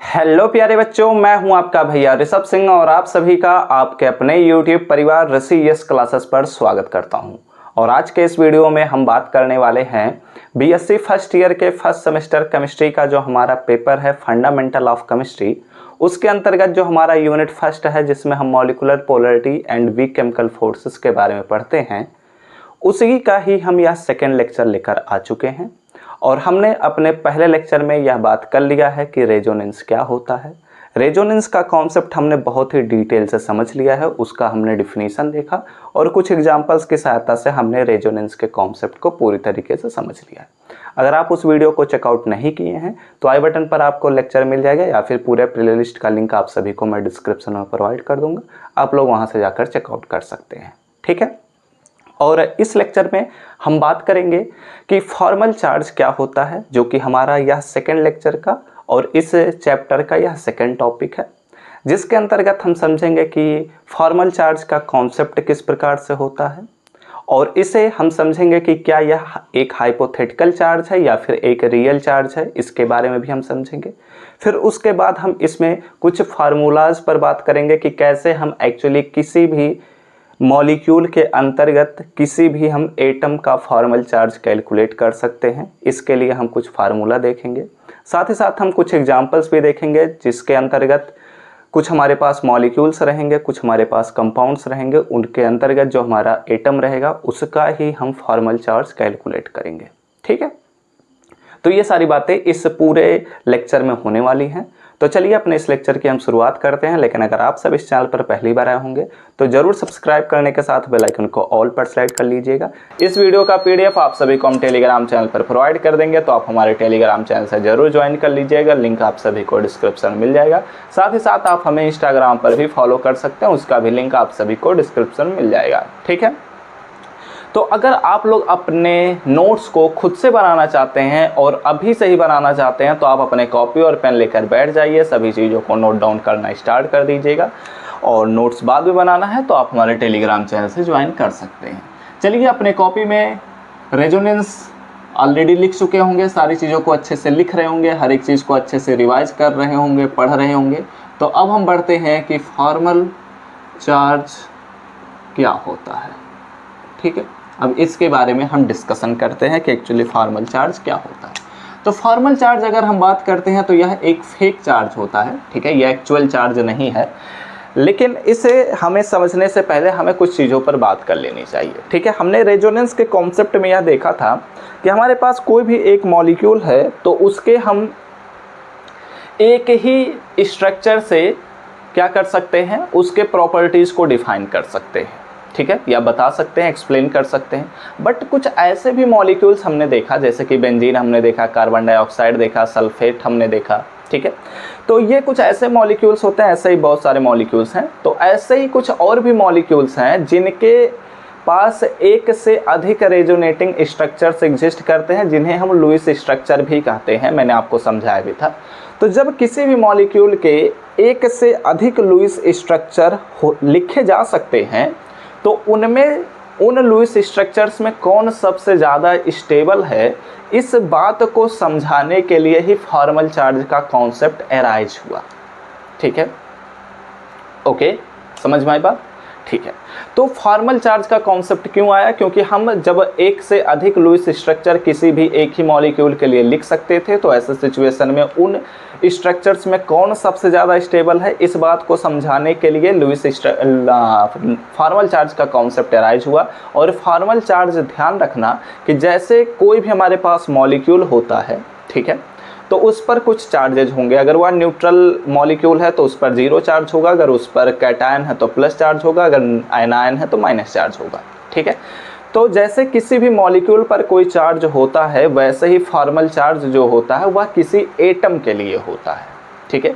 Hello प्यारे बच्चों, मैं हूं आपका भैया ऋषभ सिंह और आप सभी का आपके अपने YouTube परिवार ऋषि यस क्लासेस पर स्वागत करता हूं। और आज के इस वीडियो में हम बात करने वाले हैं बीएससी फर्स्ट ईयर के फर्स्ट सेमेस्टर केमिस्ट्री का जो हमारा पेपर है फंडामेंटल ऑफ केमिस्ट्री, उसके अंतर्गत जो हमारा यूनिट फर्स्ट है जिसमें हम molecular polarity and weak chemical forces के बारे में पढ़ते हैं, उसी का ही हम यह सेकेंड लेक्चर लेकर आ चुके हैं। और हमने अपने पहले लेक्चर में यह बात कर लिया है कि रेजोनेंस क्या होता है। रेजोनेंस का कॉन्सेप्ट हमने बहुत ही डिटेल से समझ लिया है, उसका हमने डिफिनीशन देखा और कुछ एग्जांपल्स की सहायता से हमने रेजोनेंस के कॉन्सेप्ट को पूरी तरीके से समझ लिया है। अगर आप उस वीडियो को चेकआउट नहीं किए हैं तो आई बटन पर आपको लेक्चर मिल जाएगा या फिर पूरे प्लेलिस्ट का लिंक आप सभी को मैं डिस्क्रिप्शन में प्रोवाइड कर दूंगा, आप लोग वहाँ से जाकर चेकआउट कर सकते हैं। ठीक है। और इस लेक्चर में हम बात करेंगे कि फॉर्मल चार्ज क्या होता है, जो कि हमारा यह सेकेंड लेक्चर का और इस चैप्टर का यह सेकेंड टॉपिक है, जिसके अंतर्गत हम समझेंगे कि फॉर्मल चार्ज का कॉन्सेप्ट किस प्रकार से होता है और इसे हम समझेंगे कि क्या यह एक हाइपोथेटिकल चार्ज है या फिर एक रियल चार्ज है, इसके बारे में भी हम समझेंगे। फिर उसके बाद हम इसमें कुछ फार्मूलाज पर बात करेंगे कि कैसे हम एक्चुअली किसी भी मॉलिक्यूल के अंतर्गत किसी भी हम एटम का फॉर्मल चार्ज कैलकुलेट कर सकते हैं। इसके लिए हम कुछ फार्मूला देखेंगे, साथ ही साथ हम कुछ एग्जांपल्स भी देखेंगे जिसके अंतर्गत कुछ हमारे पास मॉलिक्यूल्स रहेंगे, कुछ हमारे पास कंपाउंड्स रहेंगे, उनके अंतर्गत जो हमारा एटम रहेगा उसका ही हम फॉर्मल चार्ज कैलकुलेट करेंगे। ठीक है। तो ये सारी बातें इस पूरे लेक्चर में होने वाली हैं। तो चलिए अपने इस लेक्चर की हम शुरुआत करते हैं। लेकिन अगर आप सब इस चैनल पर पहली बार आए होंगे तो जरूर सब्सक्राइब करने के साथ बेल आइकन को ऑल पर सेलेक्ट कर लीजिएगा। इस वीडियो का पीडीएफ आप सभी को हम टेलीग्राम चैनल पर प्रोवाइड कर देंगे, तो आप हमारे टेलीग्राम चैनल से जरूर ज्वाइन कर लीजिएगा। लिंक आप सभी को डिस्क्रिप्शन में मिल जाएगा। साथ ही साथ आप हमें इंस्टाग्राम पर भी फॉलो कर सकते हैं, उसका भी लिंक आप सभी को डिस्क्रिप्शन में मिल जाएगा। ठीक है। तो अगर आप लोग अपने नोट्स को खुद से बनाना चाहते हैं और अभी से ही बनाना चाहते हैं तो आप अपने कॉपी और पेन लेकर बैठ जाइए, सभी चीज़ों को नोट डाउन करना स्टार्ट कर दीजिएगा। और नोट्स बाद में बनाना है तो आप हमारे टेलीग्राम चैनल से ज्वाइन कर सकते हैं। चलिए अपने कॉपी में रेजोनेंस ऑलरेडी लिख चुके होंगे, सारी चीज़ों को अच्छे से लिख रहे होंगे, हर एक चीज़ को अच्छे से रिवाइज कर रहे होंगे, पढ़ रहे होंगे। तो अब हम बढ़ते हैं कि फॉर्मल चार्ज क्या होता है। ठीक है। अब इसके बारे में हम डिस्कशन करते हैं कि एक्चुअली फॉर्मल चार्ज क्या होता है। तो फॉर्मल चार्ज अगर हम बात करते हैं तो यह एक फेक चार्ज होता है। ठीक है। यह एक्चुअल चार्ज नहीं है, लेकिन इसे हमें समझने से पहले हमें कुछ चीज़ों पर बात कर लेनी चाहिए। ठीक है। हमने रेजोनेंस के कॉन्सेप्ट में यह देखा था कि हमारे पास कोई भी एक मॉलिक्यूल है तो उसके हम एक ही स्ट्रक्चर से क्या कर सकते हैं, उसके प्रॉपर्टीज़ को डिफाइन कर सकते हैं। ठीक है, या बता सकते हैं, एक्सप्लेन कर सकते हैं। बट कुछ ऐसे भी मॉलिक्यूल्स हमने देखा, जैसे कि बेंजीन हमने देखा, कार्बन डाइऑक्साइड देखा, सल्फेट हमने देखा। ठीक है। तो ये कुछ ऐसे मॉलिक्यूल्स होते हैं, ऐसे ही बहुत सारे मॉलिक्यूल्स हैं। तो ऐसे ही कुछ और भी मॉलिक्यूल्स हैं जिनके पास एक से अधिक रेजोनेटिंग स्ट्रक्चर्स एग्जिस्ट करते हैं, जिन्हें हम लुईस स्ट्रक्चर भी कहते हैं। मैंने आपको समझाया भी था। तो जब किसी भी मॉलिक्यूल के एक से अधिक लुईस स्ट्रक्चर लिखे जा सकते हैं तो उनमें उन लुईस स्ट्रक्चर्स में कौन सबसे ज़्यादा स्टेबल है, इस बात को समझाने के लिए ही फॉर्मल चार्ज का कॉन्सेप्ट अराइज हुआ। ठीक है। ओके, समझ में आई बात। ठीक है। तो फॉर्मल चार्ज का कॉन्सेप्ट क्यों आया? क्योंकि हम जब एक से अधिक लुईस स्ट्रक्चर किसी भी एक ही मॉलिक्यूल के लिए लिख सकते थे, तो ऐसे सिचुएशन में उन स्ट्रक्चर्स में कौन सबसे ज़्यादा स्टेबल है, इस बात को समझाने के लिए फॉर्मल चार्ज का कॉन्सेप्ट अराइज हुआ। और फॉर्मल चार्ज ध्यान रखना कि जैसे कोई भी हमारे पास मॉलिक्यूल होता है, ठीक है, तो उस पर कुछ चार्जेज होंगे। अगर वह न्यूट्रल मॉलिक्यूल है तो उस पर 0 चार्ज होगा, अगर उस पर कैटायन है तो प्लस चार्ज होगा, अगर आयनायन है तो माइनस चार्ज होगा। ठीक है। तो जैसे किसी भी मॉलिक्यूल पर कोई चार्ज होता है, वैसे ही फॉर्मल चार्ज जो होता है वह किसी एटम के लिए होता है। ठीक है।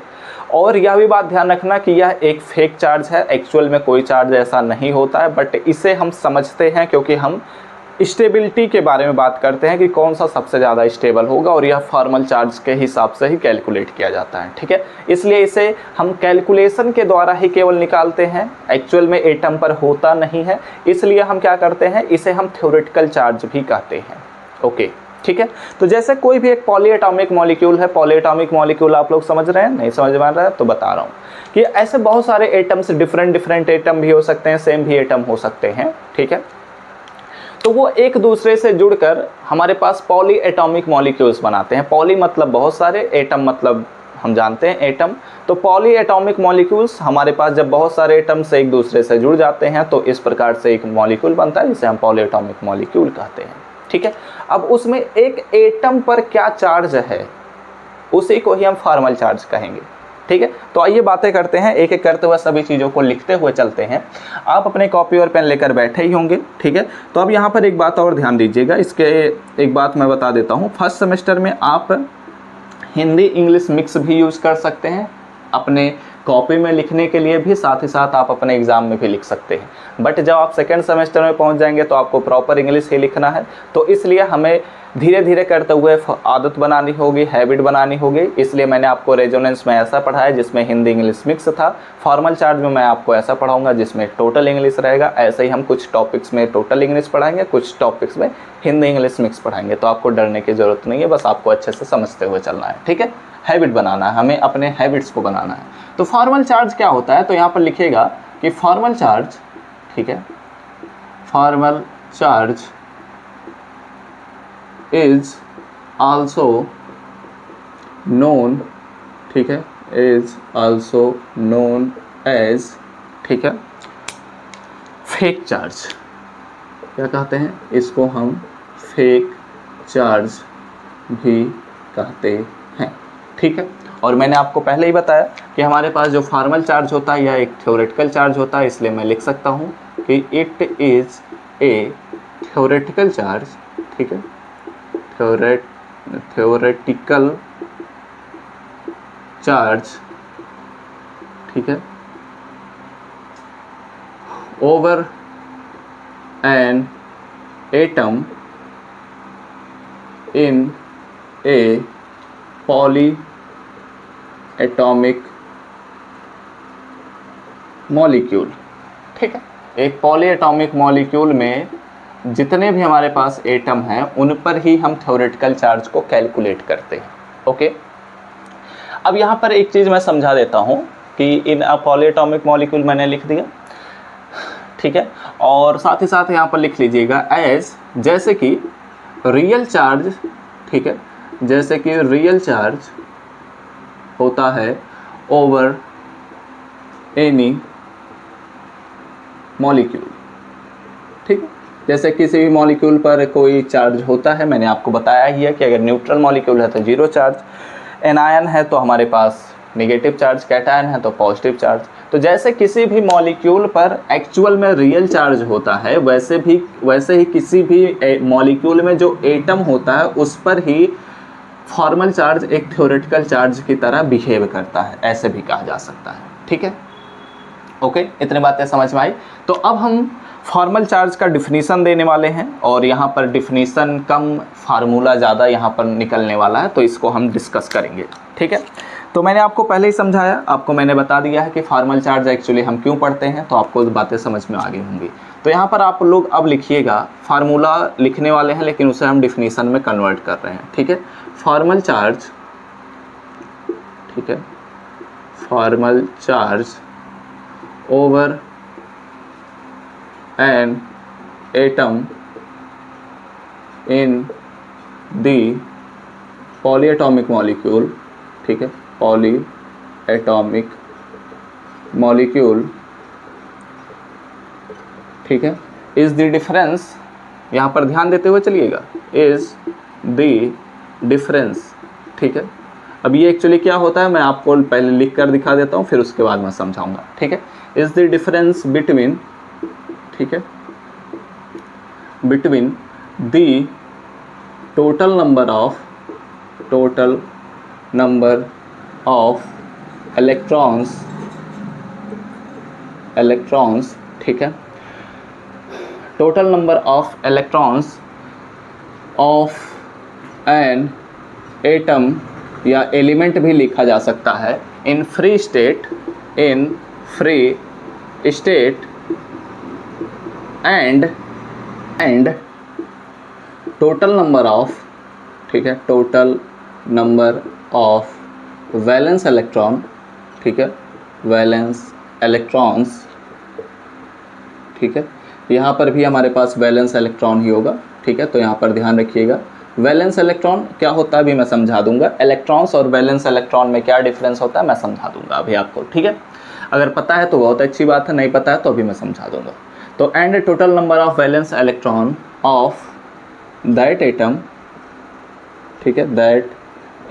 और यह भी बात ध्यान रखना कि यह एक फेक चार्ज है, एक्चुअल में कोई चार्ज ऐसा नहीं होता है, बट इसे हम समझते हैं क्योंकि हम स्टेबिलिटी के बारे में बात करते हैं कि कौन सा सबसे ज़्यादा स्टेबल होगा, और यह फॉर्मल चार्ज के हिसाब से ही कैलकुलेट किया जाता है। ठीक है। इसलिए इसे हम कैलकुलेशन के द्वारा ही केवल निकालते हैं, एक्चुअल में एटम पर होता नहीं है। इसलिए हम क्या करते हैं, इसे हम थ्योरेटिकल चार्ज भी कहते हैं। ओके, ठीक है। तो जैसे कोई भी एक पॉली एटॉमिक मॉलिक्यूल है, पॉली एटॉमिक मॉलिक्यूल आप लोग समझ रहे हैं, नहीं समझ में आ रहा है तो बता रहा हूँ कि ऐसे बहुत सारे एटम्स, डिफरेंट एटम भी हो सकते हैं, सेम भी एटम हो सकते हैं, ठीक है। तो वो एक दूसरे से जुड़कर हमारे पास पॉली एटॉमिक मॉलिक्यूल्स बनाते हैं। पॉली मतलब बहुत सारे, एटम मतलब हम जानते हैं एटम। तो पॉली एटॉमिक मॉलिक्यूल्स हमारे पास जब बहुत सारे एटम्स एक दूसरे से जुड़ जाते हैं तो इस प्रकार से एक मॉलिक्यूल बनता है जिसे हम पॉली एटॉमिक मॉलिक्यूल कहते हैं, ठीक है। अब उसमें एक एटम पर क्या चार्ज है उसी को ही हम फॉर्मल चार्ज कहेंगे, ठीक है। तो आइए बातें करते हैं, एक एक करते हुए सभी चीज़ों को लिखते हुए चलते हैं। आप अपने कॉपी और पेन लेकर बैठे ही होंगे, ठीक है। तो अब यहाँ पर एक बात और ध्यान दीजिएगा, इसके एक बात मैं बता देता हूँ। फर्स्ट सेमेस्टर में आप हिंदी इंग्लिश मिक्स भी यूज़ कर सकते हैं अपने कॉपी में लिखने के लिए भी, साथ ही साथ आप अपने एग्ज़ाम में भी लिख सकते हैं। बट जब आप सेकेंड सेमेस्टर में पहुंच जाएंगे तो आपको प्रॉपर इंग्लिश ही लिखना है। तो इसलिए हमें धीरे धीरे करते हुए आदत बनानी होगी, हैबिट बनानी होगी। इसलिए मैंने आपको रेजोनेंस में ऐसा पढ़ाया जिसमें हिंदी इंग्लिश मिक्स था। फॉर्मल चार्ज में मैं आपको ऐसा पढ़ाऊंगा जिसमें टोटल इंग्लिश रहेगा। ऐसे ही हम कुछ टॉपिक्स में टोटल इंग्लिश पढ़ाएंगे, कुछ टॉपिक्स में हिंदी इंग्लिश मिक्स पढ़ाएंगे। तो आपको डरने की ज़रूरत नहीं है, बस आपको अच्छे से समझते हुए चलना है, ठीक है। हैबिट बनाना है, हमें अपने हैबिट्स को बनाना है। तो फॉर्मल चार्ज क्या होता है, तो यहाँ पर लिखिएगा कि फॉर्मल चार्ज, ठीक है, formal charge is also known, ठीक है, इज आल्सो नोन एज, ठीक है, फेक चार्ज। क्या कहते हैं इसको हम? फेक चार्ज भी कहते हैं, ठीक है। और मैंने आपको पहले ही बताया कि हमारे पास जो फॉर्मल चार्ज होता है यह एक थ्योरेटिकल चार्ज होता है, इसलिए मैं लिख सकता हूँ कि it is a theoretical charge, ठीक है, थ्योरेटिकल चार्ज, ठीक है, over an atom in A poly atomic molecule, ठीक है। एक पॉली एटॉमिक मॉलिक्यूल में जितने भी हमारे पास एटम हैं उन पर ही हम थ्योरेटिकल चार्ज को कैलकुलेट करते हैं, ओके। अब यहाँ पर एक चीज़ मैं समझा देता हूँ कि इन पॉली एटॉमिक मॉलिक्यूल मैंने लिख दिया, ठीक है। और साथ ही साथ यहाँ पर लिख लीजिएगा एज, जैसे कि रियल चार्ज, ठीक है, जैसे कि रियल चार्ज होता है ओवर एनी मॉलिक्यूल, ठीक है। जैसे किसी भी मॉलिक्यूल पर कोई चार्ज होता है, मैंने आपको बताया ही है कि अगर न्यूट्रल मॉलिक्यूल है तो जीरो चार्ज, एनायन है तो हमारे पास नेगेटिव चार्ज, कैटायन है तो पॉजिटिव चार्ज। तो जैसे किसी भी मॉलिक्यूल पर एक्चुअल में रियल चार्ज होता है वैसे ही किसी भी मॉलिक्यूल में जो एटम होता है उस पर ही फॉर्मल चार्ज एक थ्योरेटिकल चार्ज की तरह बिहेव करता है, ऐसे भी कहा जा सकता है, ठीक है, ओके। इतनी बातें समझ में आई। तो अब हम फॉर्मल चार्ज का डिफिनीसन देने वाले हैं और यहाँ पर डिफिनीसन कम, फार्मूला ज़्यादा यहाँ पर निकलने वाला है, तो इसको हम डिस्कस करेंगे, ठीक है। तो मैंने आपको पहले ही समझाया, आपको मैंने बता दिया है कि फॉर्मल चार्ज एक्चुअली हम क्यों पढ़ते हैं, तो आपको बातें समझ में आ गई होंगी। तो यहाँ पर आप लोग अब लिखिएगा, फार्मूला लिखने वाले हैं लेकिन उसे हम डिफिनीसन में कन्वर्ट कर रहे हैं, ठीक है। फॉर्मल चार्ज, ठीक है, formal charge over an atom in the poly atomic molecule, ठीक है, पॉली एटॉमिक मॉलिक्यूल, ठीक है, इज द डिफरेंस, यहाँ पर ध्यान देते हुए चलिएगा, इज द डिफरेंस, ठीक है। अब ये एक्चुअली क्या होता है मैं आपको पहले लिख कर दिखा देता हूँ, फिर उसके बाद मैं समझाऊंगा, ठीक है। इज द डिफरेंस बिटवीन, ठीक है, between the total number of electrons, ठीक है, total number of electrons of an atom या एलिमेंट भी लिखा जा सकता है, in free state and total number of ठीक है, total number of valence electron, ठीक है, वैलेंस इलेक्ट्रॉन्स, ठीक है, यहाँ पर भी हमारे पास वैलेंस इलेक्ट्रॉन ही होगा, ठीक है, तो यहाँ पर ध्यान रखिएगा। वैलेंस इलेक्ट्रॉन क्या होता है अभी मैं समझा दूंगा, इलेक्ट्रॉन्स और वैलेंस इलेक्ट्रॉन में क्या डिफरेंस होता है मैं समझा दूंगा अभी आपको, ठीक है। अगर पता है तो बहुत अच्छी बात है, नहीं पता है तो अभी मैं समझा दूंगा। तो and total number of valence electron of that atom, ठीक है, that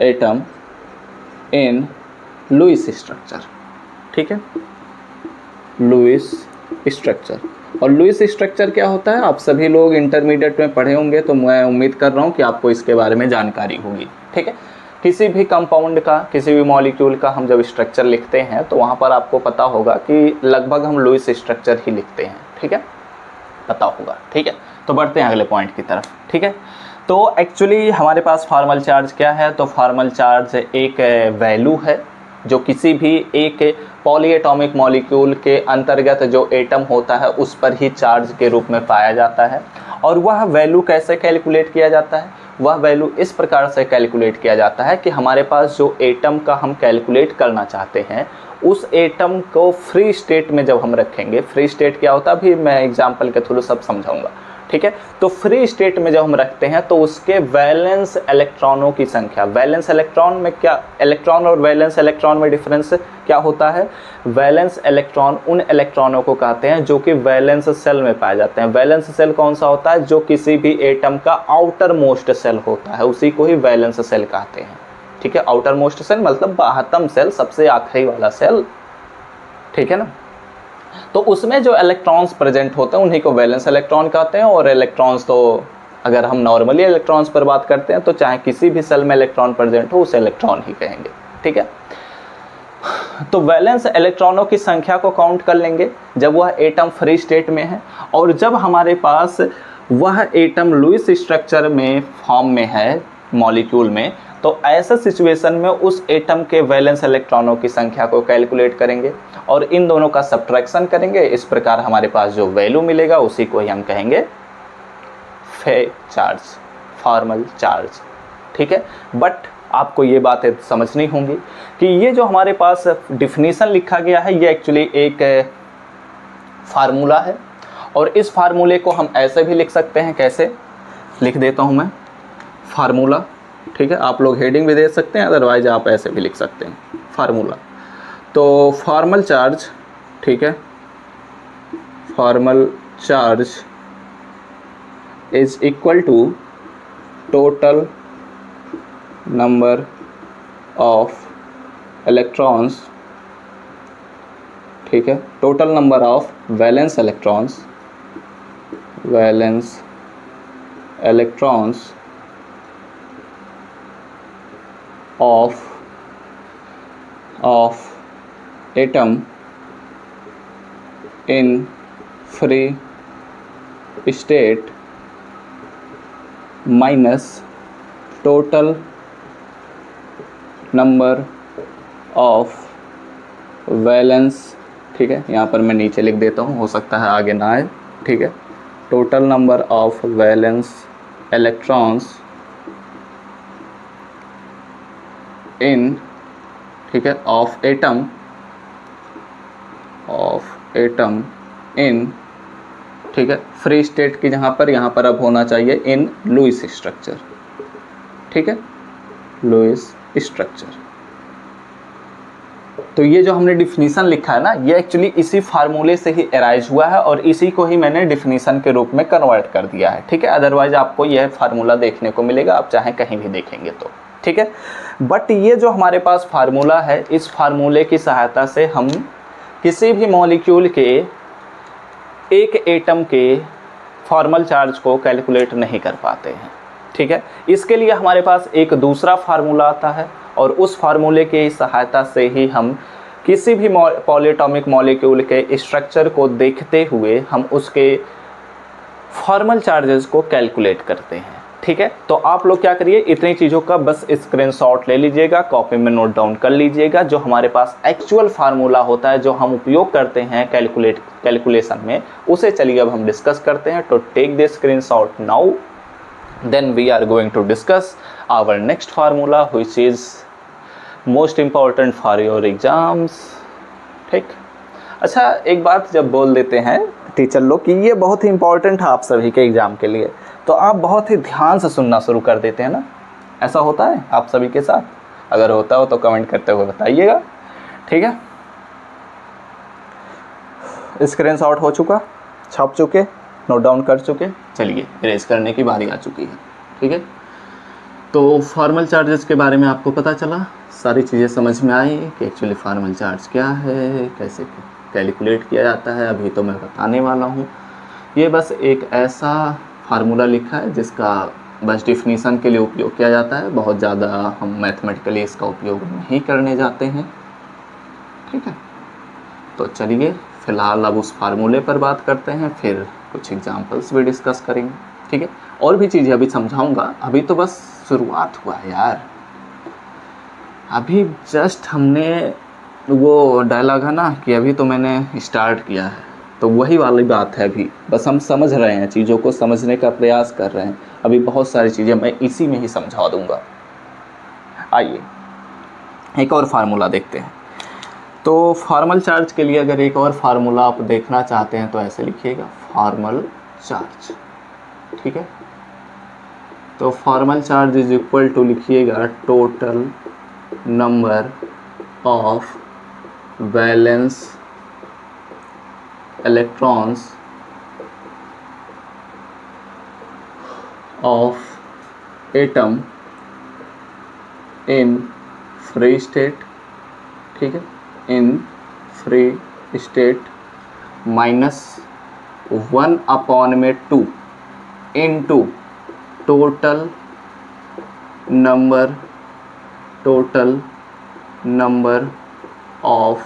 atom in Lewis structure, ठीक है, लुईस स्ट्रक्चर। और लुईस स्ट्रक्चर क्या होता है आप सभी लोग इंटरमीडिएट में पढ़े होंगे, तो मैं उम्मीद कर रहा हूँ कि आपको इसके बारे में जानकारी होगी, ठीक है। किसी भी कंपाउंड का, किसी भी मॉलिक्यूल का हम जब स्ट्रक्चर लिखते हैं तो वहाँ पर आपको पता होगा कि लगभग हम लुईस स्ट्रक्चर ही लिखते हैं, ठीक है, पता होगा, ठीक है। तो बढ़ते हैं अगले पॉइंट की तरफ, ठीक है। तो एक्चुअली हमारे पास फॉर्मल चार्ज क्या है, तो फॉर्मल चार्ज एक वैल्यू है जो किसी भी एक पॉलीएटॉमिक मॉलिक्यूल के अंतर्गत जो एटम होता है उस पर ही चार्ज के रूप में पाया जाता है। और वह वैल्यू कैसे कैलकुलेट किया जाता है, वह वैल्यू इस प्रकार से कैलकुलेट किया जाता है कि हमारे पास जो एटम का हम कैलकुलेट करना चाहते हैं उस एटम को फ्री स्टेट में जब हम रखेंगे, फ्री स्टेट क्या होता है अभी मैं एग्जाम्पल के थ्रू सब समझाऊंगा, ठीक है। तो फ्री स्टेट में जब हम रखते हैं तो उसके वैलेंस इलेक्ट्रॉनों की संख्या, वैलेंस इलेक्ट्रॉन में क्या, इलेक्ट्रॉन और वैलेंस इलेक्ट्रॉन में डिफरेंस क्या होता है, वैलेंस इलेक्ट्रॉन उन इलेक्ट्रॉनों को कहते हैं जो कि वैलेंस सेल में पाए जाते हैं। वैलेंस सेल कौन सा होता है, जो किसी भी एटम का आउटर मोस्ट सेल होता है उसी को ही वैलेंस सेल कहते हैं, ठीक है। आउटर मोस्ट सेल मतलब बाहतम सेल, सबसे आखिरी वाला सेल, ठीक है ना। तो उसमें जो इलेक्ट्रॉन्स प्रेजेंट होते हैं उन्हीं को वैलेंस इलेक्ट्रॉन कहते हैं। और इलेक्ट्रॉन्स तो अगर हम नॉर्मली इलेक्ट्रॉन्स पर बात करते हैं तो चाहे किसी भी सेल में इलेक्ट्रॉन प्रेजेंट हो उसे इलेक्ट्रॉन ही कहेंगे, ठीक है। तो वैलेंस इलेक्ट्रॉनों की संख्या को काउंट कर लेंगे जब वह एटम फ्री स्टेट में है, और जब हमारे पास वह एटम लुईस स्ट्रक्चर में फॉर्म में है मॉलिक्यूल में, तो ऐसा सिचुएशन में उस एटम के वैलेंस इलेक्ट्रॉनों की संख्या को कैलकुलेट करेंगे और इन दोनों का सब्ट्रैक्शन करेंगे। इस प्रकार हमारे पास जो वैल्यू मिलेगा उसी को ही हम कहेंगे फे चार्ज, फॉर्मल चार्ज, ठीक है। बट आपको ये बातें समझनी होंगी कि ये जो हमारे पास डिफिनीशन लिखा गया है ये एक्चुअली एक फार्मूला है, और इस फार्मूले को हम ऐसे भी लिख सकते हैं, कैसे लिख देता हूँ मैं, फार्मूला, ठीक है। आप लोग हेडिंग भी दे सकते हैं, अदरवाइज आप ऐसे भी लिख सकते हैं फार्मूला। तो फॉर्मल चार्ज, ठीक है, formal charge is equal to total number of electrons, ठीक है, total number of valence electrons, valence electrons of atom in free state minus total number of valence, ठीक है, यहाँ पर मैं नीचे लिख देता हूँ, हो सकता है आगे ना आए, ठीक है। Total number of valence electrons in, ठीक है, ऑफ एटम इन, ठीक है, फ्री स्टेट की जहाँ पर, यहाँ पर अब होना चाहिए इन लुईस स्ट्रक्चर, ठीक है, लुईस स्ट्रक्चर। तो ये जो हमने डिफिनीशन लिखा है ना, ये एक्चुअली इसी फार्मूले से ही अराइज हुआ है और इसी को ही मैंने डिफिनीशन के रूप में कन्वर्ट कर दिया है, ठीक है। अदरवाइज आपको यह फार्मूला देखने को मिलेगा, आप चाहे कहीं भी देखेंगे तो, ठीक है। बट ये जो हमारे पास फार्मूला है, इस फार्मूले की सहायता से हम किसी भी मॉलिक्यूल के एक एटम के फॉर्मल चार्ज को कैलकुलेट नहीं कर पाते हैं, ठीक है। इसके लिए हमारे पास एक दूसरा फार्मूला आता है और उस फार्मूले की सहायता से ही हम किसी भी पॉलीएटॉमिक मॉलिक्यूल के स्ट्रक्चर को देखते हुए हम उसके फॉर्मल चार्जेस को कैलकुलेट करते हैं, ठीक है। तो आप लोग क्या करिए, इतनी चीज़ों का बस स्क्रीनशॉट ले लीजिएगा, कॉपी में नोट डाउन कर लीजिएगा। जो हमारे पास एक्चुअल फार्मूला होता है जो हम उपयोग करते हैं कैलकुलेशन में, उसे चलिए अब हम डिस्कस करते हैं। तो take the screenshot now, then we are going to discuss our next formula which is most important for your exams. ठीक, अच्छा एक बात जब बोल देते हैं टीचर लोग कि ये बहुत ही इंपॉर्टेंट है आप सभी के एग्जाम के लिए, तो आप बहुत ही ध्यान से सुनना शुरू कर देते हैं ना। ऐसा होता है आप सभी के साथ? अगर होता हो तो कमेंट करते हुए बताइएगा। ठीक है, स्क्रीनशॉट हो चुका, छाप चुके, नोट डाउन कर चुके, चलिए इरेज करने की बारी आ चुकी है। ठीक है, तो फॉर्मल चार्जेस के बारे में आपको पता चला, सारी चीज़ें समझ में आई कि एक्चुअली फॉर्मल चार्ज क्या है, कैसे कैलकुलेट किया जाता है, अभी तो मैं बताने वाला हूँ। ये बस एक ऐसा फार्मूला लिखा है जिसका बस डिफिनीसन के लिए उपयोग किया जाता है, बहुत ज़्यादा हम मैथमेटिकली इसका उपयोग नहीं करने जाते हैं। ठीक है, तो चलिए फ़िलहाल अब उस फार्मूले पर बात करते हैं, फिर कुछ एग्जांपल्स भी डिस्कस करेंगे। ठीक है, और भी चीज़ें अभी समझाऊंगा, अभी तो बस शुरुआत हुआ है यार। अभी जस्ट हमने वो डायलॉग है ना कि अभी तो मैंने स्टार्ट किया है, तो वही वाली बात है। अभी बस हम समझ रहे हैं, चीज़ों को समझने का प्रयास कर रहे हैं। अभी बहुत सारी चीज़ें मैं इसी में ही समझा दूंगा। आइए एक और फार्मूला देखते हैं। तो फॉर्मल चार्ज के लिए अगर एक और फार्मूला आप देखना चाहते हैं तो ऐसे लिखिएगा, फॉर्मल चार्ज। ठीक है, तो formal charge is equal to लिखिएगा total number of valence electrons of atom in free state. ठीक है, in free state minus 1/2 into total number of,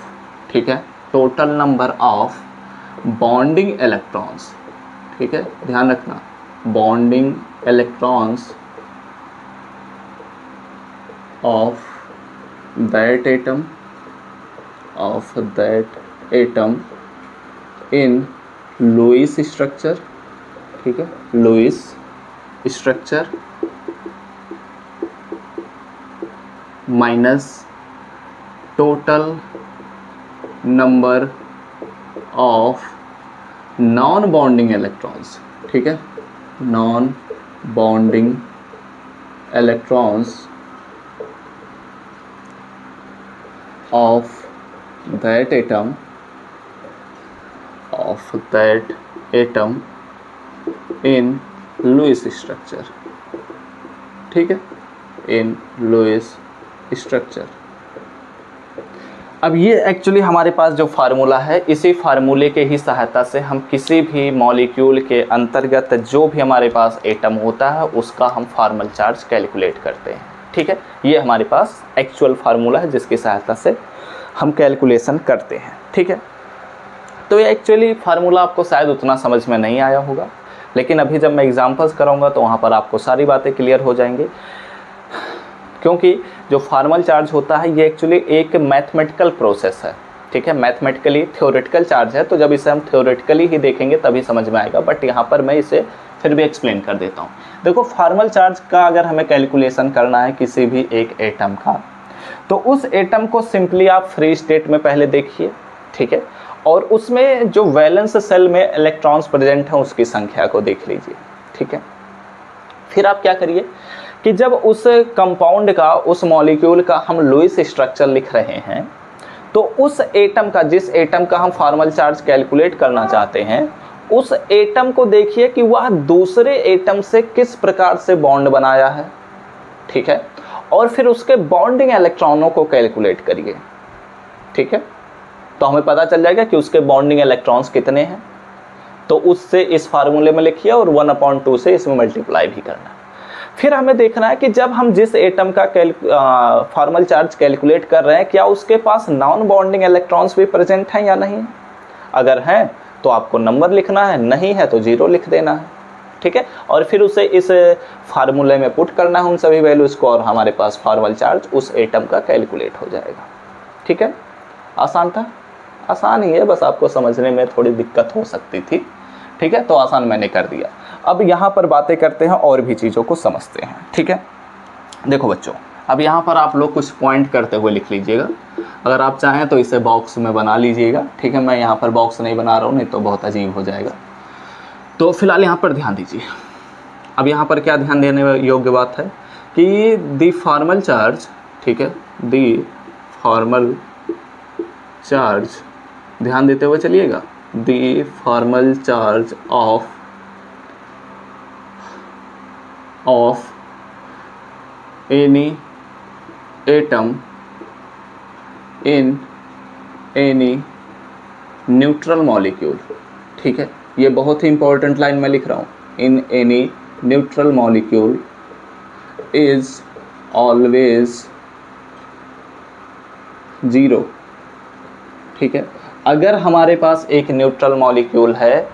ठीक है, total number of bonding electrons. ठीक है, ध्यान रखना, bonding electrons of that atom in Lewis structure. ठीक है, Lewis structure minus total number of non bonding electrons. ठीक है, non bonding electrons of that atom in Lewis structure. ठीक है, इन लुईस स्ट्रक्चर। अब ये एक्चुअली हमारे पास जो फार्मूला है, इसी फार्मूले के ही सहायता से हम किसी भी मॉलिक्यूल के अंतर्गत जो भी हमारे पास एटम होता है उसका हम फॉर्मल चार्ज कैलकुलेट करते हैं। ठीक है, ये हमारे पास एक्चुअल फार्मूला है जिसकी सहायता से हम कैलकुलेशन करते हैं। ठीक है, तो ये एक्चुअली फार्मूला आपको शायद उतना समझ में नहीं आया होगा, लेकिन अभी जब मैं एग्जांपल्स कराऊंगा तो वहाँ पर आपको सारी बातें क्लियर हो जाएंगी। क्योंकि जो फॉर्मल चार्ज होता है ये एक्चुअली एक मैथमेटिकल प्रोसेस है। ठीक है, मैथमेटिकली थ्योरेटिकल चार्ज है, तो जब इसे हम थ्योरेटिकली ही देखेंगे तभी समझ में आएगा, बट यहाँ पर मैं इसे फिर भी एक्सप्लेन कर देता हूँ। देखो, फॉर्मल चार्ज का अगर हमें कैलकुलेशन करना है किसी भी एक एटम का, तो उस एटम को सिंपली आप फ्री स्टेट में पहले देखिए। ठीक है, और उसमें जो वैलेंस सेल में इलेक्ट्रॉन्स प्रेजेंट हैं उसकी संख्या को देख लीजिए। ठीक है, फिर आप क्या करिए कि जब उस कंपाउंड का, उस मॉलिक्यूल का हम लुईस स्ट्रक्चर लिख रहे हैं, तो उस एटम का, जिस एटम का हम फॉर्मल चार्ज कैलकुलेट करना चाहते हैं, उस एटम को देखिए कि वह दूसरे एटम से किस प्रकार से बॉन्ड बनाया है। ठीक है, और फिर उसके बॉन्डिंग इलेक्ट्रॉनों को कैलकुलेट करिए। ठीक है, तो हमें पता चल जाएगा कि उसके बॉन्डिंग इलेक्ट्रॉन्स कितने हैं, तो उससे इस फार्मूले में लिखिए और 1/2 से इसमें मल्टीप्लाई भी करना है। फिर हमें देखना है कि जब हम जिस एटम का फॉर्मल चार्ज कैलकुलेट कर रहे हैं, क्या उसके पास नॉन बॉन्डिंग इलेक्ट्रॉन्स भी प्रेजेंट हैं या नहीं। अगर हैं तो आपको नंबर लिखना है, नहीं है तो 0 लिख देना है। ठीक है, और फिर उसे इस फार्मूले में पुट करना है उन सभी वैल्यूज़ को, और हमारे पास फॉर्मल चार्ज उस एटम का कैलकुलेट हो जाएगा। ठीक है, आसान था, आसान ही है, बस आपको समझने में थोड़ी दिक्कत हो सकती थी। ठीक है, तो आसान मैंने कर दिया। अब यहाँ पर बातें करते हैं और भी चीज़ों को समझते हैं। ठीक है, देखो बच्चों, अब यहाँ पर आप लोग कुछ पॉइंट करते हुए लिख लीजिएगा। अगर आप चाहें तो इसे बॉक्स में बना लीजिएगा, ठीक है। मैं यहाँ पर बॉक्स नहीं बना रहा हूँ, नहीं तो बहुत अजीब हो जाएगा। तो फिलहाल यहाँ पर ध्यान दीजिए। अब यहाँ पर क्या ध्यान देने योग्य बात है कि दी फॉर्मल चार्ज, ठीक है, दी फॉर्मल चार्ज, ध्यान देते हुए चलिएगा, the formal charge of any atom in any neutral molecule, ठीक है। ये बहुत ही इंपॉर्टेंट लाइन मैं लिख रहा हूँ, इन any neutral molecule is always zero, ठीक है। अगर हमारे पास एक न्यूट्रल मॉलिक्यूल है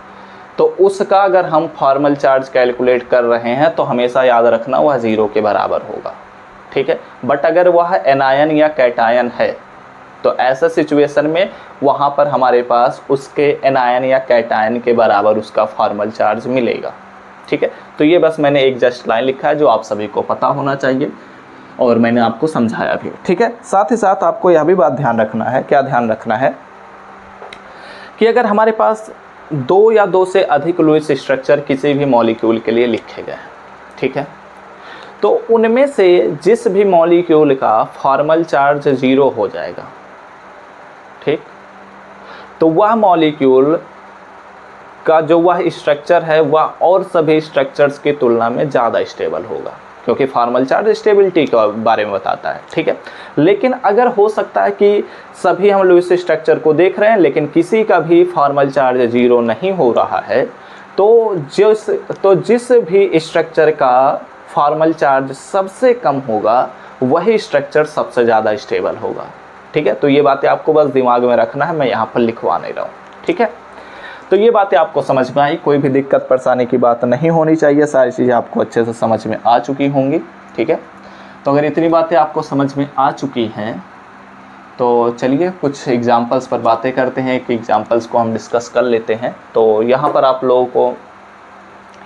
तो उसका अगर हम फॉर्मल चार्ज कैलकुलेट कर रहे हैं तो हमेशा याद रखना वह ज़ीरो के बराबर होगा, ठीक है। बट अगर वह एनायन या कैटायन है तो ऐसा सिचुएशन में वहाँ पर हमारे पास उसके एनायन या कैटायन के बराबर उसका फॉर्मल चार्ज मिलेगा, ठीक है। तो ये बस मैंने एक जस्ट लाइन लिखा है जो आप सभी को पता होना चाहिए और मैंने आपको समझाया भी, ठीक है। साथ ही साथ आपको यह भी बात ध्यान रखना है, क्या ध्यान रखना है कि अगर हमारे पास दो या दो से अधिक लुईस स्ट्रक्चर किसी भी मॉलिक्यूल के लिए लिखे गए, ठीक है, तो उनमें से जिस भी मॉलिक्यूल का फॉर्मल चार्ज ज़ीरो हो जाएगा, ठीक, तो वह मॉलिक्यूल का जो वह स्ट्रक्चर है वह और सभी स्ट्रक्चर्स की तुलना में ज़्यादा स्टेबल होगा, क्योंकि फॉर्मल चार्ज स्टेबिलिटी के बारे में बताता है, ठीक है। लेकिन अगर हो सकता है कि सभी हम लुईस स्ट्रक्चर को देख रहे हैं लेकिन किसी का भी फॉर्मल चार्ज ज़ीरो नहीं हो रहा है, तो जिस भी स्ट्रक्चर का फॉर्मल चार्ज सबसे कम होगा वही स्ट्रक्चर सबसे ज़्यादा स्टेबल होगा, ठीक है। तो ये बातें आपको बस दिमाग में रखना है, मैं यहाँ पर लिखवा नहीं रहा हूँ, ठीक है। तो ये बातें आपको समझ में आई, कोई भी दिक्कत परेशानी की बात नहीं होनी चाहिए, सारी चीज़ें आपको अच्छे से समझ में आ चुकी होंगी, ठीक है। तो अगर इतनी बातें आपको समझ में आ चुकी हैं तो चलिए कुछ एग्जांपल्स पर बातें करते हैं, एक एग्जांपल्स को हम डिस्कस कर लेते हैं। तो यहाँ पर आप लोगों को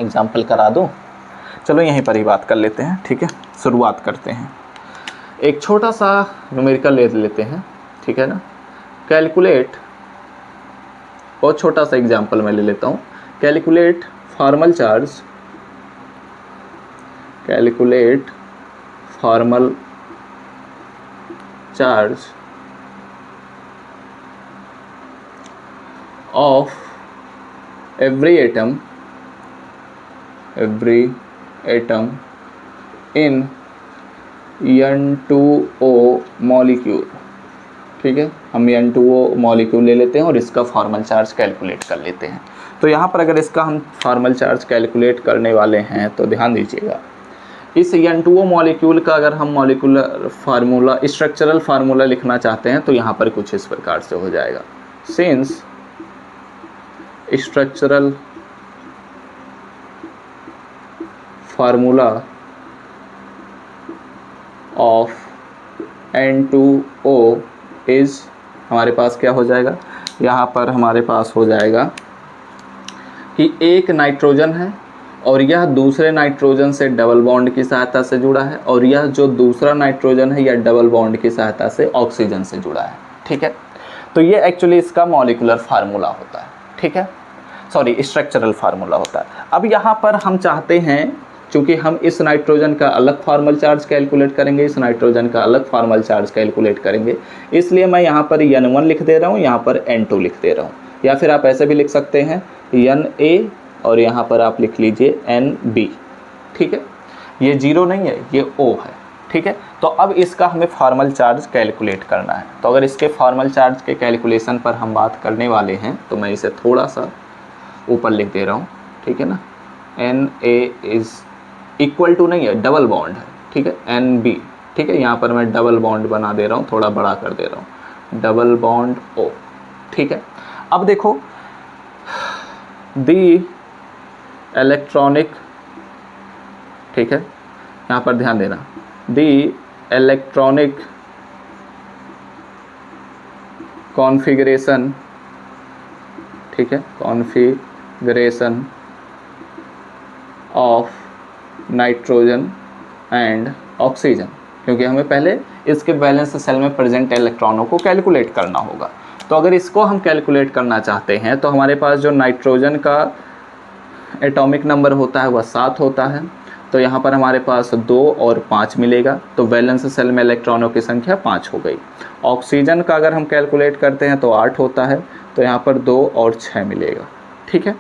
एग्जांपल करा दूँ, चलो यहीं पर ही बात कर लेते हैं, ठीक है। शुरुआत करते हैं, एक छोटा सा न्यूमेरिकल ले लेते हैं, ठीक है ना। कैलकुलेट, बहुत छोटा सा एग्जांपल मैं ले लेता हूँ, calculate formal charge, calculate formal charge of every atom in N2O molecule, ठीक है। हम N2O मॉलिक्यूल ले लेते हैं और इसका फॉर्मल चार्ज कैलकुलेट कर लेते हैं। तो यहाँ पर अगर इसका हम फॉर्मल चार्ज कैलकुलेट करने वाले हैं तो ध्यान दीजिएगा, इस N2O मॉलिक्यूल का अगर हम मॉलिक्यूलर फार्मूला, स्ट्रक्चरल फार्मूला लिखना चाहते हैं तो यहाँ पर कुछ इस प्रकार से हो जाएगा, since structural formula of N2O is, हमारे पास क्या हो जाएगा, यहाँ पर हमारे पास हो जाएगा कि एक नाइट्रोजन है और यह दूसरे नाइट्रोजन से डबल बॉन्ड की सहायता से जुड़ा है और यह जो दूसरा नाइट्रोजन है यह डबल बॉन्ड की सहायता से ऑक्सीजन से जुड़ा है, ठीक है। तो ये एक्चुअली इसका मॉलिक्यूलर फार्मूला होता है, ठीक है, सॉरी स्ट्रक्चरल फार्मूला होता है। अब यहाँ पर हम चाहते हैं, चूँकि हम इस नाइट्रोजन का अलग फॉर्मल चार्ज कैलकुलेट करेंगे, इस नाइट्रोजन का अलग फॉर्मल चार्ज कैलकुलेट करेंगे, इसलिए मैं यहाँ पर N1 लिख दे रहा हूँ, यहाँ पर N2 लिख दे रहा हूँ, या फिर आप ऐसे भी लिख सकते हैं Na और यहाँ पर आप लिख लीजिए NB, ठीक है। ये जीरो नहीं है, ये O है, ठीक है। तो अब इसका हमें फॉर्मल चार्ज कैलकुलेट करना है। तो अगर इसके फॉर्मल चार्ज के कैलकुलेशन पर हम बात करने वाले हैं तो मैं इसे थोड़ा सा ऊपर लिख दे रहा हूँ, ठीक है ना। Na इज़ इक्वल टू नहीं है, डबल बॉन्ड है, ठीक है, NB, ठीक है। यहाँ पर मैं डबल बॉन्ड बना दे रहा हूँ, थोड़ा बड़ा कर दे रहा हूँ, डबल बॉन्ड O, ठीक है। अब देखो, दी इलेक्ट्रॉनिक, ठीक है, यहाँ पर ध्यान देना, दी इलेक्ट्रॉनिक कॉन्फ़िगरेशन, ठीक है, configuration of nitrogen and oxygen, क्योंकि हमें पहले इसके वैलेंस सेल में प्रेजेंट इलेक्ट्रॉनों को कैलकुलेट करना होगा। तो अगर इसको हम कैलकुलेट करना चाहते हैं तो हमारे पास जो नाइट्रोजन का एटॉमिक नंबर होता है वह 7 होता है। तो यहाँ पर हमारे पास 2 और 5 मिलेगा, तो वैलेंस सेल में इलेक्ट्रॉनों की संख्या 5 हो गई। ऑक्सीजन का अगर हम कैलकुलेट करते हैं तो 8 होता है, तो यहाँ पर 2 और 6 मिलेगा। ठीक है,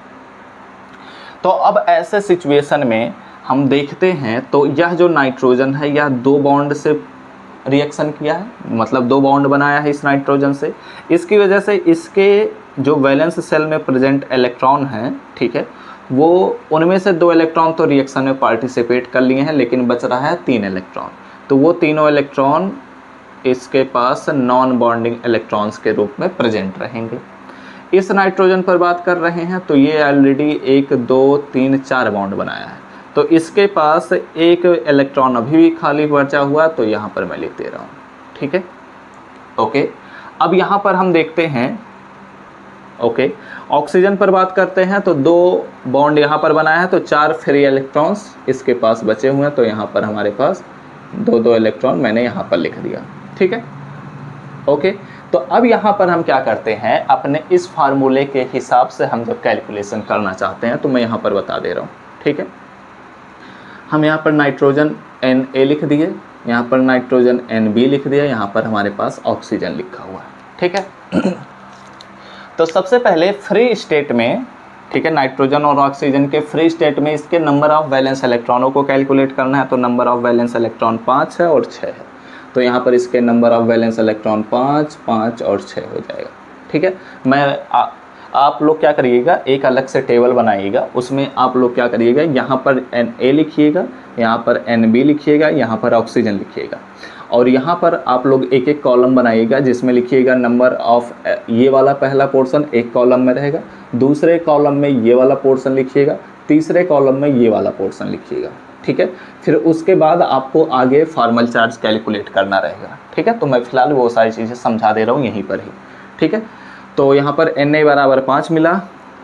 तो अब ऐसे सिचुएशन में हम देखते हैं तो यह जो नाइट्रोजन है यह 2 बॉन्ड से रिएक्शन किया है, मतलब 2 बॉन्ड बनाया है इस नाइट्रोजन से। इसकी वजह से इसके जो वैलेंस सेल में प्रेजेंट इलेक्ट्रॉन हैं, ठीक है, वो उनमें से 2 इलेक्ट्रॉन तो रिएक्शन में पार्टिसिपेट कर लिए हैं, लेकिन बच रहा है 3 इलेक्ट्रॉन। तो वो तीनों इलेक्ट्रॉन इसके पास नॉन बॉन्डिंग इलेक्ट्रॉन्स के रूप में प्रेजेंट रहेंगे। इस नाइट्रोजन पर बात कर रहे हैं तो ये ऑलरेडी 1 2 3 4 बॉन्ड बनाया है, तो इसके पास एक इलेक्ट्रॉन अभी भी खाली बचा हुआ, तो यहाँ पर मैं लिख दे रहा हूँ। ठीक है, ओके। अब यहाँ पर हम देखते हैं, ओके, ऑक्सीजन पर बात करते हैं तो 2 बॉन्ड यहाँ पर बनाया है, तो 4 फ्री इलेक्ट्रॉन्स इसके पास बचे हुए हैं, तो यहाँ पर हमारे पास 2 इलेक्ट्रॉन मैंने यहाँ पर लिख दिया। ठीक है, ओके। तो अब यहाँ पर हम क्या करते हैं, अपने इस फार्मूले के हिसाब से हम जब कैलकुलेशन करना चाहते हैं तो मैं यहाँ पर बता दे रहा हूँ। ठीक है, हम यहाँ पर नाइट्रोजन Na लिख दिए, यहाँ पर नाइट्रोजन Nb लिख दिया, यहाँ पर हमारे पास ऑक्सीजन लिखा हुआ है। ठीक है, तो सबसे पहले फ्री स्टेट में, ठीक है, नाइट्रोजन और ऑक्सीजन के फ्री स्टेट में इसके नंबर ऑफ वैलेंस इलेक्ट्रॉनों को कैलकुलेट करना है। तो नंबर ऑफ वैलेंस इलेक्ट्रॉन 5 है और 6 है, तो यहाँ पर इसके नंबर ऑफ वैलेंस इलेक्ट्रॉन 5 5 और 6 हो जाएगा। ठीक है, आप लोग क्या करिएगा, एक अलग से टेबल बनाइएगा, उसमें आप लोग क्या करिएगा, यहाँ पर Na लिखिएगा, यहाँ पर Nb लिखिएगा, यहाँ पर ऑक्सीजन लिखिएगा, और यहाँ पर आप लोग एक एक कॉलम बनाइएगा जिसमें लिखिएगा नंबर ऑफ, ये वाला पहला पोर्शन एक कॉलम में रहेगा, दूसरे कॉलम में ये वाला पोर्शन लिखिएगा, तीसरे कॉलम में ये वाला पोर्शन लिखिएगा। ठीक है, फिर उसके बाद आपको आगे फॉर्मल चार्ज कैलकुलेट करना रहेगा। ठीक है, तो मैं फिलहाल वो सारी चीज़ें समझा दे रहा हूँ यहीं पर ही। ठीक है, तो यहाँ पर Na बराबर 5 मिला,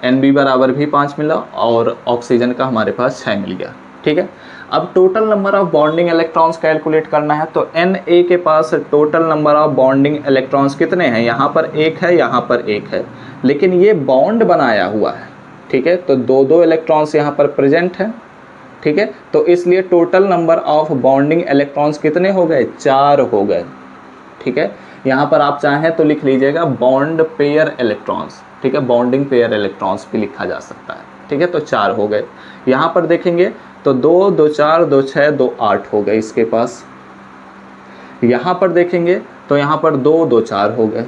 Nb बराबर भी 5 मिला, और ऑक्सीजन का हमारे पास 6 मिल गया। ठीक है, अब total number of bonding electrons calculate करना है, तो Na के पास total number of bonding electrons कितने हैं, यहाँ पर 1 है, यहाँ पर 1 है, लेकिन ये बॉन्ड बनाया हुआ है। ठीक है, तो 2 इलेक्ट्रॉन्स यहाँ पर प्रेजेंट हैं। ठीक है, तो इसलिए total number of bonding electrons कितने हो गए, 4 हो गए। ठीक है, यहाँ पर आप चाहें तो लिख लीजिएगा बॉन्ड पेयर इलेक्ट्रॉन्स। ठीक है, बॉन्डिंग पेयर इलेक्ट्रॉन्स भी लिखा जा सकता है। ठीक है, तो 4 हो गए। यहाँ पर देखेंगे तो 2 2 4 2 6 2 8 हो गए इसके पास। यहाँ पर देखेंगे तो यहाँ पर 2 2 4 हो गए।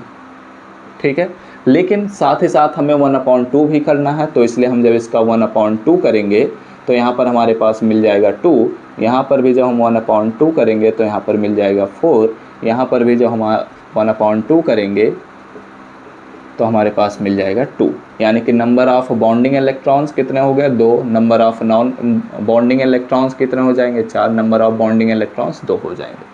ठीक है, लेकिन साथ ही साथ हमें 1/2 भी करना है, तो इसलिए हम जब इसका 1/2 करेंगे तो यहाँ पर हमारे पास मिल जाएगा 2, यहाँ पर भी जब हम 1/2 करेंगे तो यहाँ पर मिल जाएगा 4, यहाँ पर भी जब हम 1/2 करेंगे तो हमारे पास मिल जाएगा 2। यानी कि नंबर ऑफ बॉन्डिंग इलेक्ट्रॉन्स कितने हो गए, 2, number of non bonding electrons कितने हो जाएंगे, 4, नंबर ऑफ बॉन्डिंग इलेक्ट्रॉन्स 2 हो जाएंगे।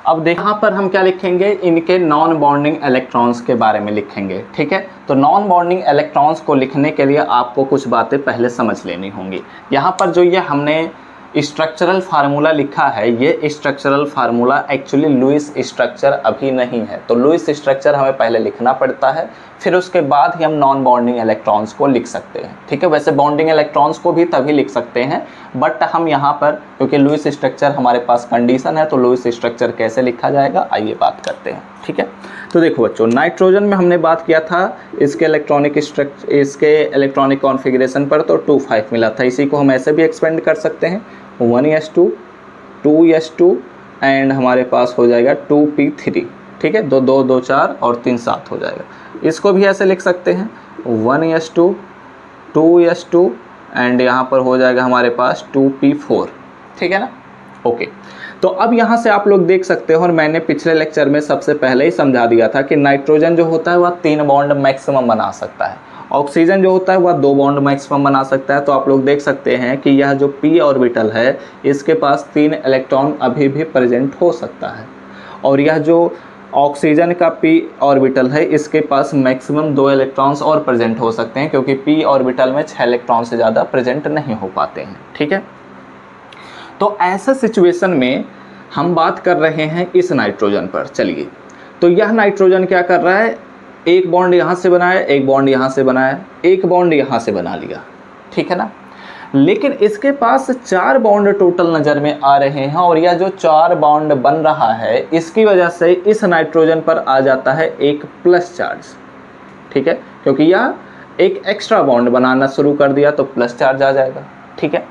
अब देख, यहाँ पर हम क्या लिखेंगे, इनके नॉन बॉन्डिंग इलेक्ट्रॉन्स के बारे में लिखेंगे। ठीक है, तो नॉन बॉन्डिंग इलेक्ट्रॉन्स को लिखने के लिए आपको कुछ बातें पहले समझ लेनी होंगी। यहाँ पर जो ये हमने स्ट्रक्चरल फार्मूला लिखा है, ये structural formula actually Lewis structure अभी नहीं है, तो लुईस स्ट्रक्चर हमें पहले लिखना पड़ता है, फिर उसके बाद ही हम नॉन बॉन्डिंग इलेक्ट्रॉन्स को लिख सकते हैं। ठीक है, वैसे बॉन्डिंग इलेक्ट्रॉन्स को भी तभी लिख सकते हैं, बट हम यहाँ पर क्योंकि लुईस स्ट्रक्चर हमारे पास कंडीशन है, तो लुईस स्ट्रक्चर कैसे लिखा जाएगा आइए बात करते हैं। ठीक है, तो देखो बच्चों, नाइट्रोजन में हमने बात किया था इसके इलेक्ट्रॉनिक स्ट्रक्चर, इसके इलेक्ट्रॉनिक कॉन्फ़िगरेशन पर, तो 2 5 मिला था। इसी को हम ऐसे भी एक्सपेंड कर सकते हैं, 1s2 2s2 एंड हमारे पास हो जाएगा 2p3। ठीक है, 2 2 2 4 और 3 7 हो जाएगा। इसको भी ऐसे लिख सकते हैं 1s2 2s2 एंड यहाँ पर हो जाएगा हमारे पास 2p4। ठीक है ना, ओके। तो अब यहाँ से आप लोग देख सकते हो, और मैंने पिछले लेक्चर में सबसे पहले ही समझा दिया था कि नाइट्रोजन जो होता है वह 3 बॉन्ड मैक्सिमम बना सकता है, ऑक्सीजन जो होता है वह 2 बॉन्ड मैक्सिमम बना सकता है। तो आप लोग देख सकते हैं कि यह जो p ऑर्बिटल है इसके पास 3 इलेक्ट्रॉन अभी भी प्रेजेंट हो सकता है, और यह जो ऑक्सीजन का p ऑर्बिटल है इसके पास मैक्सिमम 2 इलेक्ट्रॉन्स और प्रेजेंट हो सकते हैं, क्योंकि p ऑर्बिटल में 6 इलेक्ट्रॉन से ज़्यादा प्रेजेंट नहीं हो पाते हैं। ठीक है, तो ऐसे सिचुएशन में हम बात कर रहे हैं इस नाइट्रोजन पर। चलिए, तो यह नाइट्रोजन क्या कर रहा है, एक बॉन्ड यहाँ से बनाया, एक बॉन्ड यहाँ से बनाया, एक बॉन्ड यहाँ से बना लिया, ठीक है ना। लेकिन इसके पास 4 बॉन्ड टोटल नज़र में आ रहे हैं और यह जो 4 बॉन्ड बन रहा है इसकी वजह से इस नाइट्रोजन पर आ जाता है एक प्लस चार्ज, ठीक है, क्योंकि यह एक एक्स्ट्रा बॉन्ड बनाना शुरू कर दिया तो प्लस चार्ज आ जाएगा, ठीक है।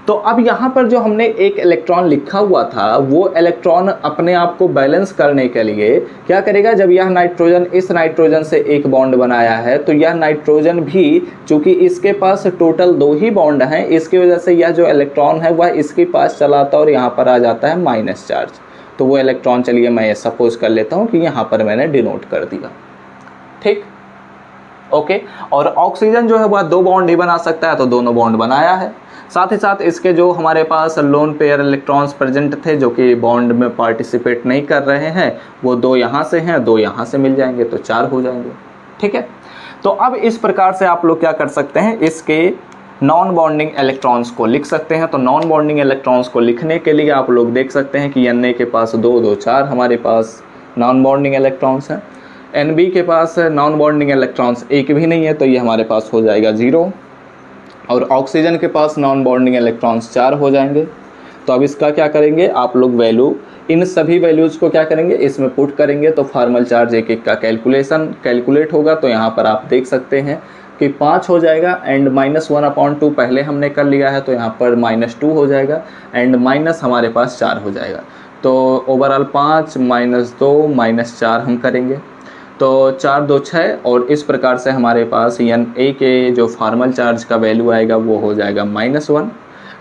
तो अब यहाँ पर जो हमने एक इलेक्ट्रॉन लिखा हुआ था वो इलेक्ट्रॉन अपने आप को बैलेंस करने के लिए क्या करेगा, जब यह नाइट्रोजन इस नाइट्रोजन से एक बॉन्ड बनाया है तो यह नाइट्रोजन भी, चूंकि इसके पास टोटल 2 ही बॉन्ड हैं, इसकी वजह से यह जो इलेक्ट्रॉन है वह इसके पास चलाता और यहाँ पर आ जाता है माइनस चार्ज। तो वो इलेक्ट्रॉन, चलिए मैं ये सपोज कर लेता हूँ कि यहाँ पर मैंने डिनोट कर दिया, ठीक, ओके। और ऑक्सीजन जो है वह 2 बॉन्ड ही बना सकता है तो दोनों बॉन्ड बनाया है। साथ ही साथ इसके जो हमारे पास लोन पेयर इलेक्ट्रॉन्स प्रेजेंट थे जो कि बॉन्ड में पार्टिसिपेट नहीं कर रहे हैं, वो 2 यहाँ से हैं, 2 यहाँ से मिल जाएंगे तो 4 हो जाएंगे, ठीक है। तो अब इस प्रकार से आप लोग क्या कर सकते हैं, इसके नॉन बॉन्डिंग इलेक्ट्रॉन्स को लिख सकते हैं। तो नॉन बॉन्डिंग इलेक्ट्रॉन्स को लिखने के लिए आप लोग देख सकते हैं कि Na के पास 2, 2, 4 हमारे पास नॉन बॉन्डिंग इलेक्ट्रॉन्स हैं। Nb के पास नॉन बॉन्डिंग इलेक्ट्रॉन्स एक भी नहीं है तो ये हमारे पास हो जाएगा 0। और ऑक्सीजन के पास नॉन बॉन्डिंग इलेक्ट्रॉन्स 4 हो जाएंगे। तो अब इसका क्या करेंगे आप लोग, वैल्यू, इन सभी वैल्यूज़ को क्या करेंगे, इसमें पुट करेंगे तो फार्मल चार्ज एक एक का कैलकुलेट होगा। तो यहाँ पर आप देख सकते हैं कि 5 हो जाएगा एंड -1/2 पहले हमने कर लिया है तो यहाँ पर -2 हो जाएगा एंड माइनस हमारे पास 4 हो जाएगा। तो ओवरऑल 5 -2 -4 हम करेंगे तो 4 2 6 और इस प्रकार से हमारे पास Na के जो फार्मल चार्ज का वैल्यू आएगा वो हो जाएगा -1।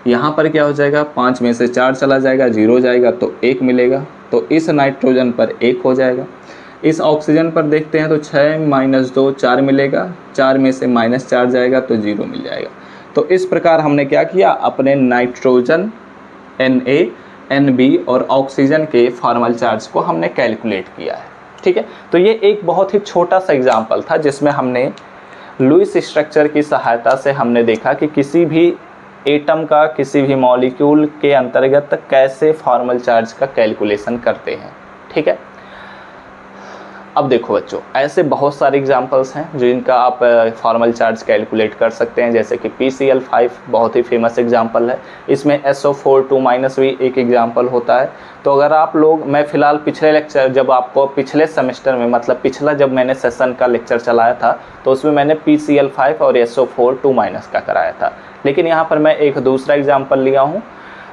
यहाँ पर क्या हो जाएगा, 5 में से 4 चला जाएगा, 0 जाएगा तो 1 मिलेगा। तो इस नाइट्रोजन पर 1 हो जाएगा। इस ऑक्सीजन पर देखते हैं तो 6 - 2 4 मिलेगा, 4 में से -4 जाएगा तो 0 मिल जाएगा। तो इस प्रकार हमने क्या किया, अपने नाइट्रोजन, Na, Nb और ऑक्सीजन के फार्मल चार्ज को हमने कैलकुलेट किया है, ठीक है। तो ये एक बहुत ही छोटा सा एग्जाम्पल था जिसमें हमने लुईस स्ट्रक्चर की सहायता से हमने देखा कि किसी भी एटम का, किसी भी मॉलिक्यूल के अंतर्गत कैसे फॉर्मल चार्ज का कैलकुलेशन करते हैं, ठीक है। अब देखो बच्चों, ऐसे बहुत सारे एग्जांपल्स हैं जिनका आप फॉर्मल चार्ज कैलकुलेट कर सकते हैं, जैसे कि PCl5 बहुत ही फेमस एग्जांपल है। इसमें SO4 2- भी एक एग्जांपल होता है। तो अगर आप लोग, मैं फ़िलहाल पिछले लेक्चर, जब आपको पिछले सेमेस्टर में, मतलब पिछला जब मैंने सेशन का लेक्चर चलाया था तो उसमें मैंने PCl5 और SO4 2- का कराया था, लेकिन यहाँ पर मैं एक दूसरा एग्जाम्पल लिया हूँ।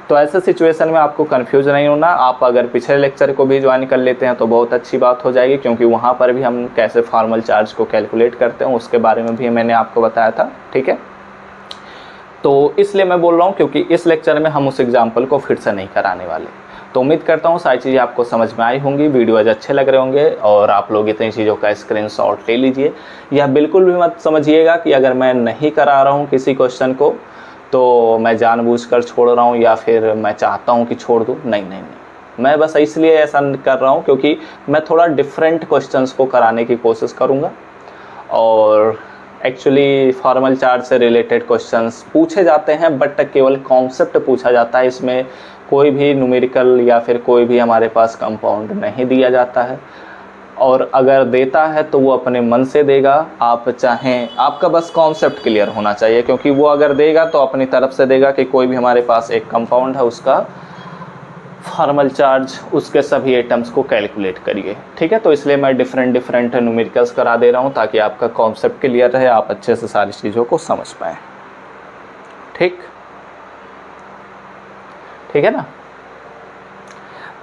तो ऐसे सिचुएशन में आपको कंफ्यूज नहीं होना, आप अगर पिछले लेक्चर को भी ज्वाइन कर लेते हैं तो बहुत अच्छी बात हो जाएगी, क्योंकि वहाँ पर भी हम कैसे फॉर्मल चार्ज को कैलकुलेट करते हैं उसके बारे में भी मैंने आपको बताया था, ठीक है। तो इसलिए मैं बोल रहा हूँ क्योंकि इस लेक्चर में हम उस एग्जाम्पल को फिर से नहीं कराने वाले। तो उम्मीद करता हूँ सारी चीज़ें आपको समझ में आई होंगी, वीडियो आज अच्छे लग रहे होंगे और आप लोग इतनी चीज़ों का स्क्रीनशॉट ले लीजिए। यह बिल्कुल भी मत समझिएगा कि अगर मैं नहीं करा रहा हूँ किसी क्वेश्चन को तो मैं जानबूझकर छोड़ रहा हूँ या फिर मैं चाहता हूँ कि छोड़ दूँ, नहीं नहीं नहीं, मैं बस इसलिए ऐसा कर रहा हूँ क्योंकि मैं थोड़ा डिफरेंट क्वेश्चंस को कराने की कोशिश करूँगा। और एक्चुअली फॉर्मल चार्ज से रिलेटेड क्वेश्चंस पूछे जाते हैं बट केवल कॉन्सेप्ट पूछा जाता है, इसमें कोई भी न्यूमेरिकल या फिर कोई भी हमारे पास कंपाउंड नहीं दिया जाता है। और अगर देता है तो वो अपने मन से देगा, आप चाहें, आपका बस कॉन्सेप्ट क्लियर होना चाहिए, क्योंकि वो अगर देगा तो अपनी तरफ से देगा कि कोई भी हमारे पास एक कंपाउंड है उसका फॉर्मल चार्ज, उसके सभी एटम्स को कैलकुलेट करिए, ठीक है। तो इसलिए मैं डिफरेंट न्यूमेरिकल्स करा दे रहा हूँ ताकि आपका कॉन्सेप्ट क्लियर रहे, आप अच्छे से सारी चीज़ों को समझ पाएँ, ठीक है ना।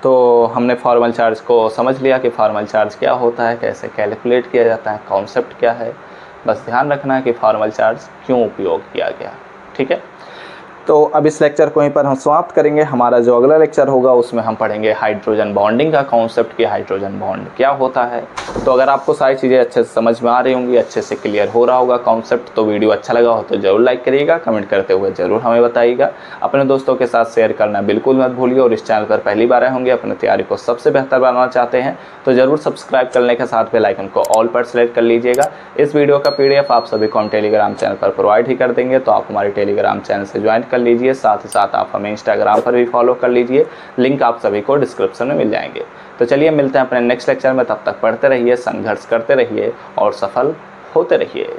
तो हमने फॉर्मल चार्ज को समझ लिया कि फॉर्मल चार्ज क्या होता है, कैसे कैलकुलेट किया जाता है, कॉन्सेप्ट क्या है। बस ध्यान रखना है कि फॉर्मल चार्ज क्यों उपयोग किया गया, ठीक है। तो अब इस लेक्चर को यहीं पर हम समाप्त करेंगे। हमारा जो अगला लेक्चर होगा उसमें हम पढ़ेंगे हाइड्रोजन बॉन्डिंग का कॉन्सेप्ट, कि हाइड्रोजन बॉन्ड क्या होता है। तो अगर आपको सारी चीज़ें अच्छे से समझ में आ रही होंगी, अच्छे से क्लियर हो रहा होगा कॉन्सेप्ट, तो वीडियो अच्छा लगा हो तो ज़रूर लाइक करिएगा, कमेंट करते हुए ज़रूर हमें बताइएगा। अपने दोस्तों के साथ शेयर करना बिल्कुल मत भूलिए और इस चैनल पर पहली बार आए होंगे, अपनी तैयारी को सबसे बेहतर बनाना चाहते हैं तो ज़रूर सब्सक्राइब करने के साथ बेल आइकन को ऑल पर सेलेक्ट कर लीजिएगा। इस वीडियो का PDF आप सभी को हम टेलीग्राम चैनल पर प्रोवाइड ही कर देंगे, तो आप हमारे टेलीग्राम चैनल से ज्वाइन कर कर लीजिए। साथ ही साथ आप हमें इंस्टाग्राम पर भी फॉलो कर लीजिए, लिंक आप सभी को डिस्क्रिप्शन में मिल जाएंगे। तो चलिए मिलते हैं अपने नेक्स्ट लेक्चर में, तब तक पढ़ते रहिए, संघर्ष करते रहिए और सफल होते रहिए।